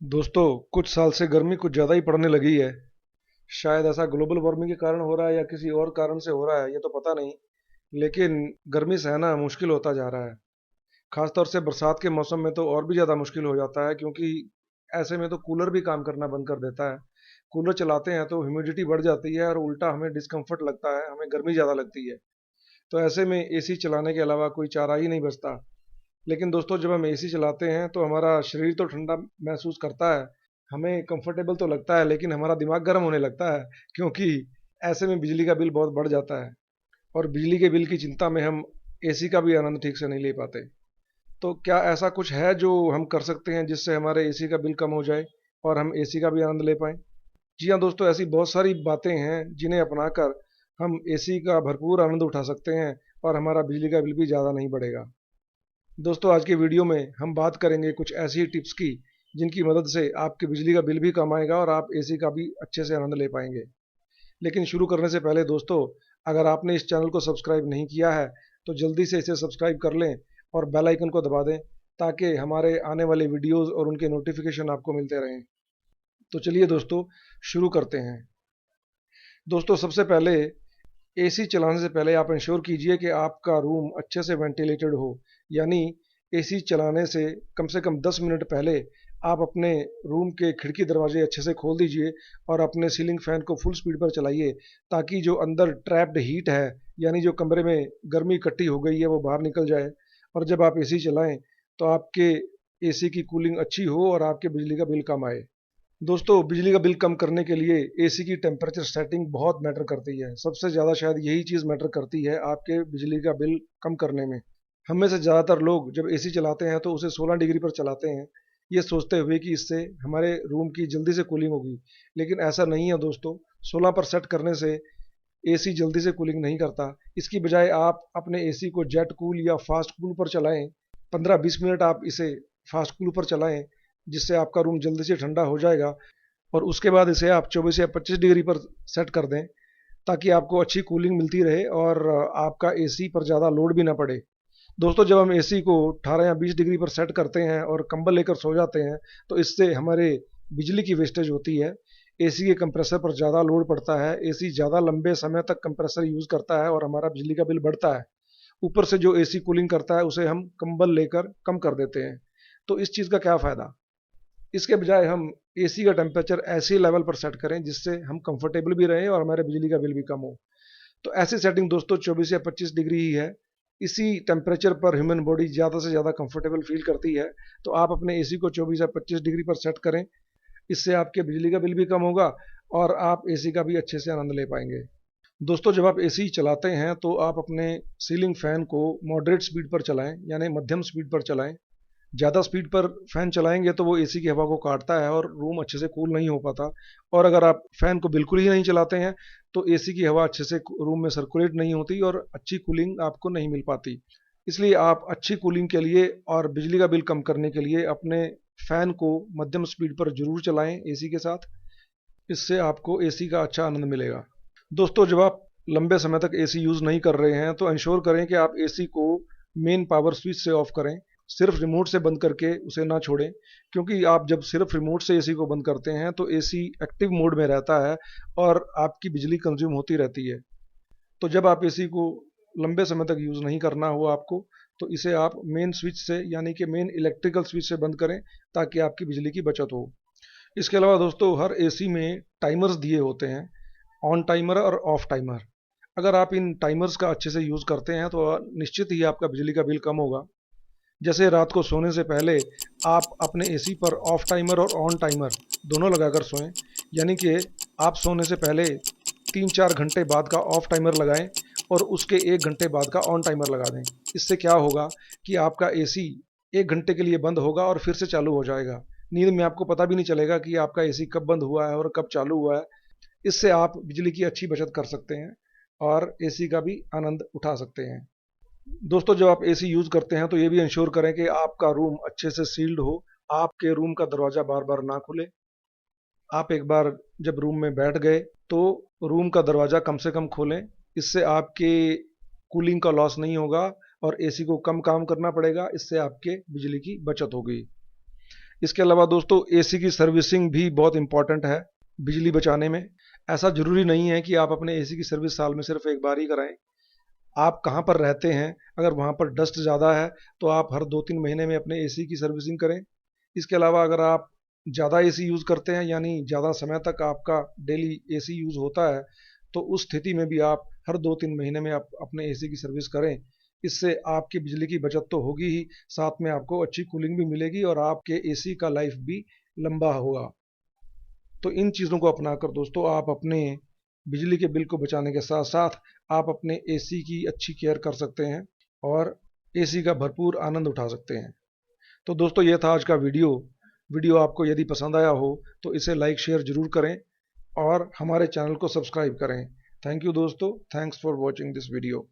दोस्तों, कुछ साल से गर्मी कुछ ज़्यादा ही पड़ने लगी है। शायद ऐसा ग्लोबल वार्मिंग के कारण हो रहा है या किसी और कारण से हो रहा है, ये तो पता नहीं। लेकिन गर्मी सहना मुश्किल होता जा रहा है। खासतौर से बरसात के मौसम में तो और भी ज़्यादा मुश्किल हो जाता है, क्योंकि ऐसे में तो कूलर भी काम करना बंद कर देता है। कूलर चलाते हैं तो ह्यूमिडिटी बढ़ जाती है और उल्टा हमें डिस्कम्फर्ट लगता है, हमें गर्मी ज़्यादा लगती है। तो ऐसे में एसी चलाने के अलावा कोई चारा ही नहीं बचता। लेकिन दोस्तों, जब हम एसी चलाते हैं तो हमारा शरीर तो ठंडा महसूस करता है, हमें कंफर्टेबल तो लगता है, लेकिन हमारा दिमाग गर्म होने लगता है, क्योंकि ऐसे में बिजली का बिल बहुत बढ़ जाता है। और बिजली के बिल की चिंता में हम एसी का भी आनंद ठीक से नहीं ले पाते। तो क्या ऐसा कुछ है जो हम कर सकते हैं जिससे हमारे एसी का बिल कम हो जाए और हम एसी का भी आनंद ले पाएं? जी हाँ दोस्तों, ऐसी बहुत सारी बातें हैं जिन्हें अपनाकर हम एसी का भरपूर आनंद उठा सकते हैं और हमारा बिजली का बिल भी ज़्यादा नहीं बढ़ेगा। दोस्तों, आज के वीडियो में हम बात करेंगे कुछ ऐसी टिप्स की जिनकी मदद से आपके बिजली का बिल भी कम आएगा और आप एसी का भी अच्छे से आनंद ले पाएंगे। लेकिन शुरू करने से पहले दोस्तों, अगर आपने इस चैनल को सब्सक्राइब नहीं किया है तो जल्दी से इसे सब्सक्राइब कर लें और बेल आइकन को दबा दें, ताकि हमारे आने वाले वीडियोस और उनके नोटिफिकेशन आपको मिलते रहें। तो चलिए दोस्तों, शुरू करते हैं। दोस्तों, सबसे पहले एसी चलाने से पहले आप इंश्योर कीजिए कि आपका रूम अच्छे से वेंटिलेटेड हो। यानी एसी चलाने से कम 10 मिनट पहले आप अपने रूम के खिड़की दरवाजे अच्छे से खोल दीजिए और अपने सीलिंग फैन को फुल स्पीड पर चलाइए, ताकि जो अंदर ट्रैप्ड हीट है, यानी जो कमरे में गर्मी इकट्ठी हो गई है, वो बाहर निकल जाए। और जब आप एसी चलाएं तो आपके एसी की कूलिंग अच्छी हो और आपके बिजली का बिल कम आए। दोस्तों, बिजली का बिल कम करने के लिए एसी की टेम्परेचर सेटिंग बहुत मैटर करती है। सबसे ज़्यादा शायद यही चीज़ मैटर करती है आपके बिजली का बिल कम करने में। हम में से ज़्यादातर लोग जब एसी चलाते हैं तो उसे 16 डिग्री पर चलाते हैं, ये सोचते हुए कि इससे हमारे रूम की जल्दी से कूलिंग होगी। लेकिन ऐसा नहीं है दोस्तों। 16 पर सेट करने से एसी जल्दी से कूलिंग नहीं करता। इसकी बजाय आप अपने एसी को जेट कूल या फास्ट कूल पर चलाएं। 15-20 मिनट आप इसे फास्ट कूल पर चलाएं, जिससे आपका रूम जल्दी से ठंडा हो जाएगा। और उसके बाद इसे आप 24 या 25 डिग्री पर सेट कर दें, ताकि आपको अच्छी कूलिंग मिलती रहे और आपका एसी पर ज़्यादा लोड भी ना पड़े। दोस्तों, जब हम एसी को 18 या 20 डिग्री पर सेट करते हैं और कंबल लेकर सो जाते हैं तो इससे हमारे बिजली की वेस्टेज होती है। एसी के कंप्रेसर पर ज़्यादा लोड पड़ता है, एसी ज़्यादा लंबे समय तक कंप्रेसर यूज़ करता है और हमारा बिजली का बिल बढ़ता है। ऊपर से जो एसी कूलिंग करता है उसे हम कंबल लेकर कम कर देते हैं। तो इस चीज़ का क्या फ़ायदा? इसके बजाय हम एसी का टेम्परेचर ऐसे लेवल पर सेट करें जिससे हम कंफर्टेबल भी रहें और हमारे बिजली का बिल भी कम हो। तो ऐसी सेटिंग दोस्तों 24 या 25 डिग्री ही है। इसी टेम्परेचर पर ह्यूमन बॉडी ज़्यादा से ज़्यादा कंफर्टेबल फील करती है। तो आप अपने एसी को 24 या 25 डिग्री पर सेट करें। इससे आपके बिजली का बिल भी कम होगा और आप एसी का भी अच्छे से आनंद ले पाएंगे। दोस्तों, जब आप एसी चलाते हैं तो आप अपने सीलिंग फैन को मॉडरेट स्पीड पर चलाएं, यानी मध्यम स्पीड पर चलाएं। ज़्यादा स्पीड पर फैन चलाएंगे तो वो एसी की हवा को काटता है और रूम अच्छे से कूल नहीं हो पाता। और अगर आप फैन को बिल्कुल ही नहीं चलाते हैं तो एसी की हवा अच्छे से रूम में सर्कुलेट नहीं होती और अच्छी कूलिंग आपको नहीं मिल पाती। इसलिए आप अच्छी कूलिंग के लिए और बिजली का बिल कम करने के लिए अपने फैन को मध्यम स्पीड पर जरूर चलाएं एसी के साथ। इससे आपको एसी का अच्छा आनंद मिलेगा। दोस्तों, जब आप लंबे समय तक एसी यूज़ नहीं कर रहे हैं तो इंश्योर करें कि आप एसी को मेन पावर स्विच से ऑफ करें। सिर्फ रिमोट से बंद करके उसे ना छोड़ें, क्योंकि आप जब सिर्फ रिमोट से एसी को बंद करते हैं तो एसी एक्टिव मोड में रहता है और आपकी बिजली कंज्यूम होती रहती है। तो जब आप एसी को लंबे समय तक यूज़ नहीं करना हो आपको, तो इसे आप मेन स्विच से, यानी कि मेन इलेक्ट्रिकल स्विच से बंद करें, ताकि आपकी बिजली की बचत हो। इसके अलावा दोस्तों, हर एसी में टाइमर्स दिए होते हैं, ऑन टाइमर और ऑफ टाइमर। अगर आप इन टाइमर्स का अच्छे से यूज़ करते हैं तो निश्चित ही आपका बिजली का बिल कम होगा। जैसे रात को सोने से पहले आप अपने एसी पर ऑफ टाइमर और ऑन टाइमर दोनों लगाकर सोएं। यानी कि आप सोने से पहले 3-4 घंटे बाद का ऑफ टाइमर लगाएं और उसके 1 घंटे बाद का ऑन टाइमर लगा दें। इससे क्या होगा कि आपका एसी 1 घंटे के लिए बंद होगा और फिर से चालू हो जाएगा। नींद में आपको पता भी नहीं चलेगा कि आपका एसी कब बंद हुआ है और कब चालू हुआ है। इससे आप बिजली की अच्छी बचत कर सकते हैं और एसी का भी आनंद उठा सकते हैं। दोस्तों, जब आप एसी यूज़ करते हैं तो ये भी इंश्योर करें कि आपका रूम अच्छे से सील्ड हो। आपके रूम का दरवाज़ा बार बार ना खुले। आप एक बार जब रूम में बैठ गए तो रूम का दरवाज़ा कम से कम खोलें। इससे आपके कूलिंग का लॉस नहीं होगा और एसी को कम काम करना पड़ेगा। इससे आपके बिजली की बचत होगी। इसके अलावा दोस्तों एसी की सर्विसिंग भी बहुत इंपॉर्टेंट है बिजली बचाने में। ऐसा जरूरी नहीं है कि आप अपने एसी की सर्विस साल में सिर्फ एक बार ही कराएं। आप कहाँ पर रहते हैं, अगर वहाँ पर डस्ट ज़्यादा है तो आप हर 2-3 महीने में अपने एसी की सर्विसिंग करें। इसके अलावा अगर आप ज़्यादा एसी यूज़ करते हैं, यानी ज़्यादा समय तक आपका डेली एसी यूज़ होता है, तो उस स्थिति में भी आप हर 2-3 महीने में आप अपने एसी की सर्विस करें। इससे आपकी बिजली की बचत तो होगी ही, साथ में आपको अच्छी कूलिंग भी मिलेगी और आपके एसी का लाइफ भी लंबा होगा। तो इन चीज़ों को अपनाकर दोस्तों आप अपने बिजली के बिल को बचाने के साथ साथ आप अपने एसी की अच्छी केयर कर सकते हैं और एसी का भरपूर आनंद उठा सकते हैं। तो दोस्तों ये था आज का वीडियो आपको यदि पसंद आया हो तो इसे लाइक शेयर जरूर करें और हमारे चैनल को सब्सक्राइब करें। थैंक यू दोस्तों, thanks for watching this video.